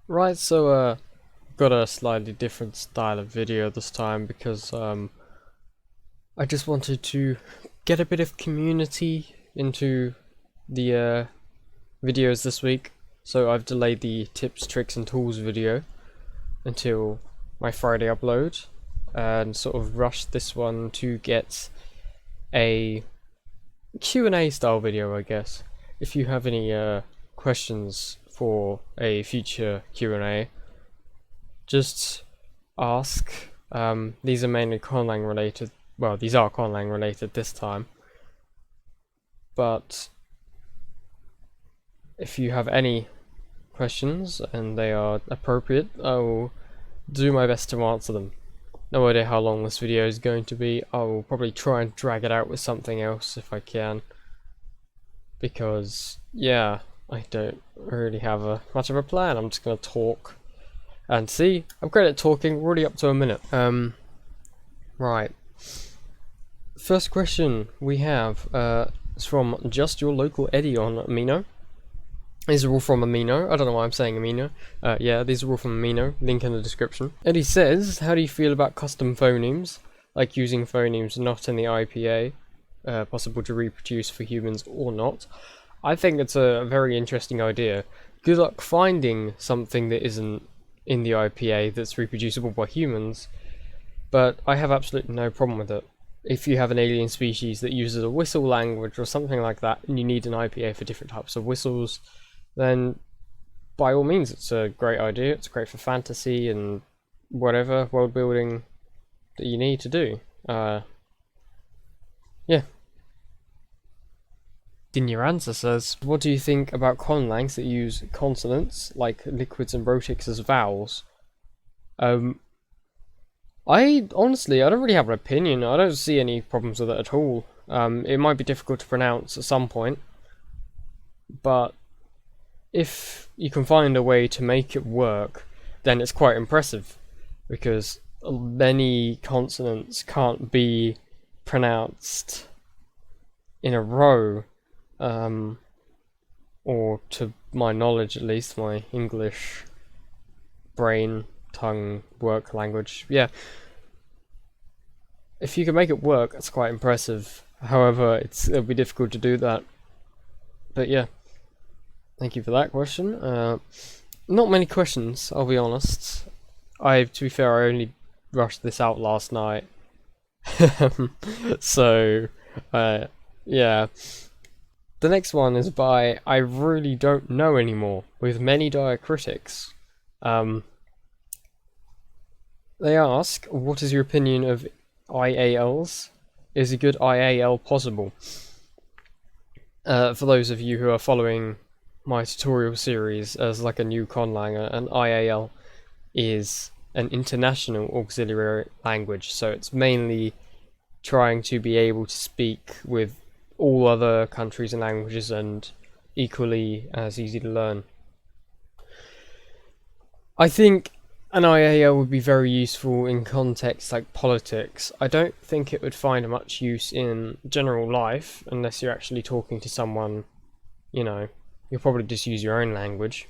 Right, so got a slightly different style of video this time because I just wanted to get a bit of community into the videos this week. So I've delayed the tips, tricks and tools video until my Friday upload and sort of rushed this one to get a Q&A style video, I guess. If you have any questions for a future Q&A, just ask. These are mainly Conlang related. Well, these are Conlang related this time. But if you have any questions and they are appropriate, I will do my best to answer them. No idea how long this video is going to be. I will probably try and drag it out with something else if I can. Because, yeah, I don't really have much of a plan. I'm just going to talk. And see, I'm great at talking, we're already up to a minute. Right. First question we have is from just your local Eddie on Amino. These are all from Amino. I don't know why I'm saying Amino. Yeah, these are all from Amino. Link in the description. Eddie says, how do you feel about custom phonemes? Like using phonemes not in the IPA, possible to reproduce for humans or not. I think it's a very interesting idea. Good luck finding something that isn't in the IPA that's reproducible by humans, but I have absolutely no problem with it. If you have an alien species that uses a whistle language or something like that, and you need an IPA for different types of whistles, then by all means it's a great idea. It's great for fantasy and whatever world building that you need to do. Yeah. Dinyaranza says, what do you think about conlangs that use consonants like liquids and rotics as vowels? I honestly, I don't really have an opinion. I don't see any problems with it at all. It might be difficult to pronounce at some point, but if you can find a way to make it work, then it's quite impressive, because many consonants can't be pronounced in a row. Or to my knowledge at least, my English brain, tongue, work language, yeah. If you can make it work, that's quite impressive. However, it'll be difficult to do that. But yeah, thank you for that question. Not many questions, I'll be honest. To be fair, I only rushed this out last night. So, yeah. The next one is by I Really Don't Know Anymore, with many diacritics. They ask, what is your opinion of IALs? Is a good IAL possible? For those of you who are following my tutorial series as like a new conlang, an IAL is an international auxiliary language, so it's mainly trying to be able to speak with all other countries and languages and equally as easy to learn. I think an IAL would be very useful in contexts like politics. I don't think it would find much use in general life unless you're actually talking to someone, you know, you'll probably just use your own language.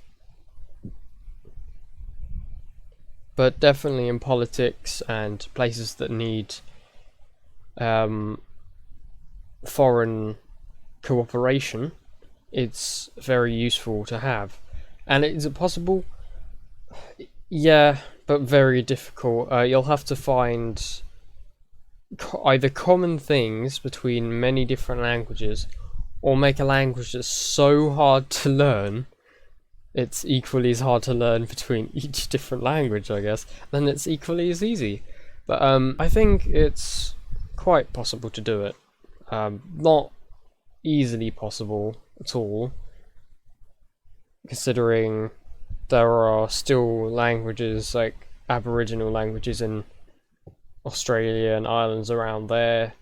But definitely in politics and places that need foreign cooperation, it's very useful to have. And is it possible? Yeah, but very difficult. You'll have to find either common things between many different languages, or make a language that's so hard to learn it's equally as hard to learn between each different language, I guess, then it's equally as easy. But I think it's quite possible to do it. Not easily possible at all, considering there are still languages like Aboriginal languages in Australia and islands around there,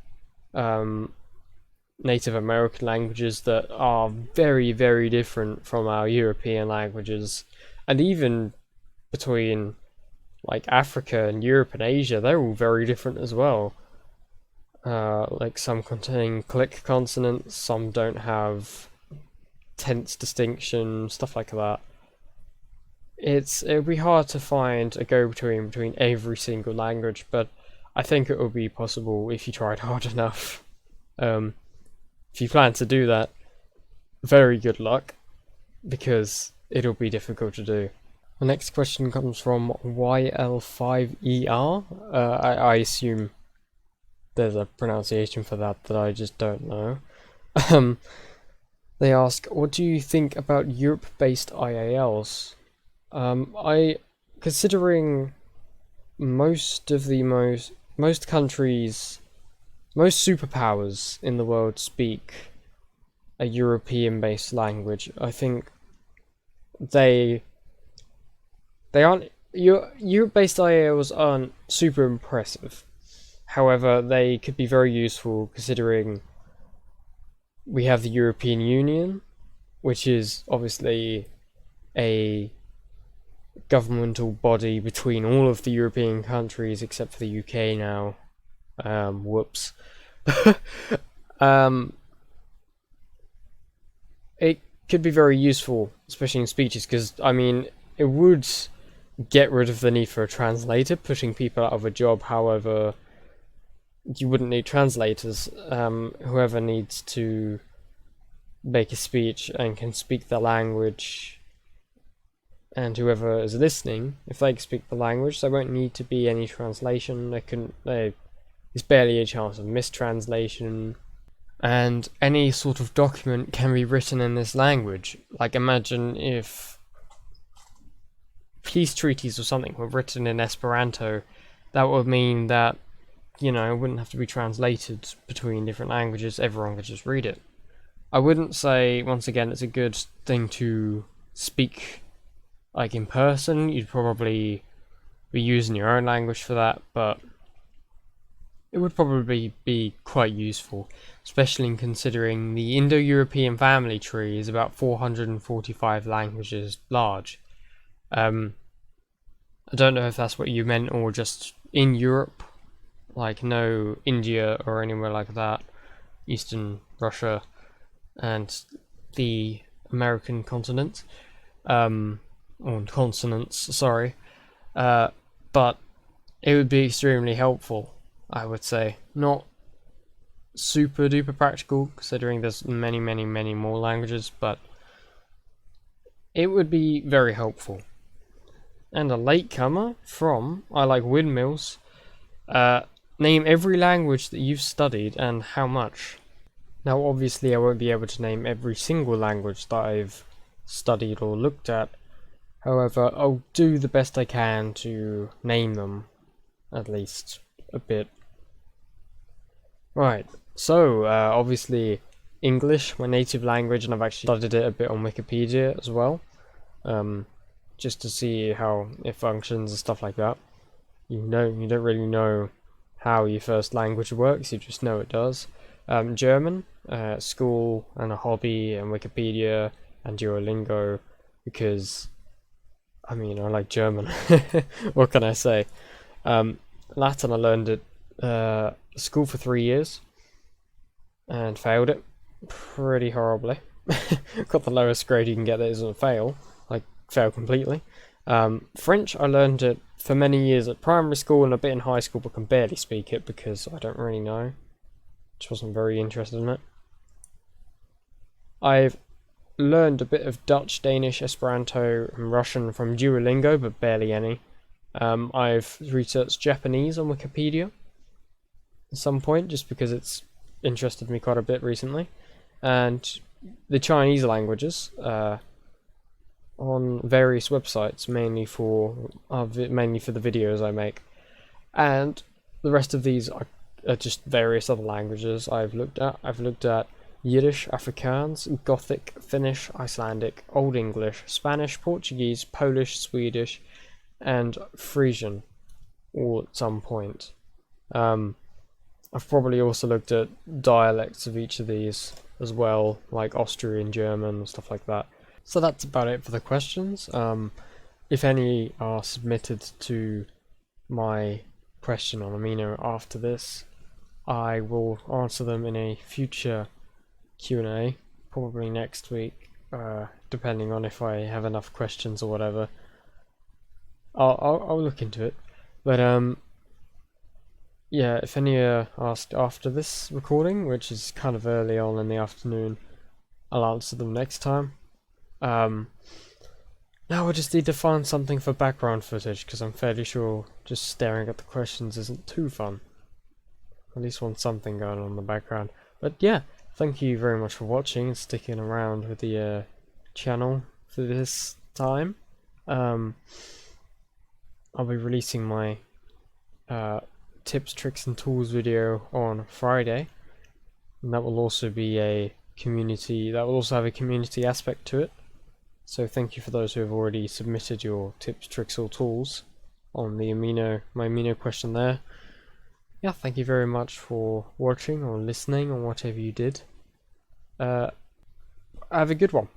Native American languages that are very, very different from our European languages, and even between like Africa and Europe and Asia, they're all very different as well. Like some contain click consonants, some don't have tense distinction, stuff like that. it'll be hard to find a go-between between every single language, but I think it will be possible if you tried hard enough. If you plan to do that, very good luck, because it'll be difficult to do. The next question comes from YL5ER. I assume there's a pronunciation for that I just don't know. They ask, what do you think about Europe-based IALs? Considering most countries, most superpowers in the world speak a European-based language, I think they aren't, Europe-based IALs aren't super impressive. However, they could be very useful considering we have the European Union, which is obviously a governmental body between all of the European countries except for the UK now. Whoops. It could be very useful, especially in speeches, because, I mean, it would get rid of the need for a translator, putting people out of a job. However, you wouldn't need translators. Whoever needs to make a speech and can speak the language, and whoever is listening, if they can speak the language, there won't need to be any translation. There's barely a chance of mistranslation, and any sort of document can be written in this language. Like, imagine if peace treaties or something were written in Esperanto. That would mean that, it wouldn't have to be translated between different languages. Everyone could just read it. I wouldn't say, once again, it's a good thing to speak like in person. You'd probably be using your own language for that, but it would probably be quite useful, especially in considering the Indo-European family tree is about 445 languages large. I don't know if that's what you meant, or just in Europe, like no India or anywhere like that, Eastern Russia and the American continent, or consonants, sorry, but it would be extremely helpful, I would say. Not super duper practical, considering there's many more languages, but it would be very helpful. And a latecomer from I Like Windmills. Name every language that you've studied and how much. Now, obviously, I won't be able to name every single language that I've studied or looked at. However, I'll do the best I can to name them, at least a bit. Right, so obviously English, my native language, and I've actually studied it a bit on Wikipedia as well, just to see how it functions and stuff like that. You don't really know how your first language works, you just know it does. German, school and a hobby, and Wikipedia and Duolingo, because I like German. What can I say? Latin, I learned at school for 3 years and failed it pretty horribly. Got the lowest grade you can get that isn't fail, like fail completely. French, I learned it for many years at primary school and a bit in high school, but can barely speak it because I don't really know. Just wasn't very interested in it. I've learned a bit of Dutch, Danish, Esperanto, and Russian from Duolingo, but barely any. I've researched Japanese on Wikipedia at some point, just because it's interested me quite a bit recently, and the Chinese languages on various websites, mainly for the videos I make, and the rest of these are just various other languages I've looked at. I've looked at Yiddish, Afrikaans, Gothic, Finnish, Icelandic, Old English, Spanish, Portuguese, Polish, Swedish, and Frisian, all at some point. I've probably also looked at dialects of each of these as well, like Austrian, German, and stuff like that. So that's about it for the questions. If any are submitted to my question on Amino after this, I will answer them in a future Q&A, probably next week, depending on if I have enough questions or whatever. I'll look into it. But yeah, if any are asked after this recording, which is kind of early on in the afternoon, I'll answer them next time. Now we just need to find something for background footage, because I'm fairly sure just staring at the questions isn't too fun. At least want something going on in the background. But yeah, thank you very much for watching and sticking around with the channel for this time. I'll be releasing my tips, tricks and tools video on Friday, and that will also be a community, that will also have a community aspect to it. So thank you for those who have already submitted your tips, tricks or tools on the my amino question there. Yeah, thank you very much for watching or listening or whatever you did. Have a good one.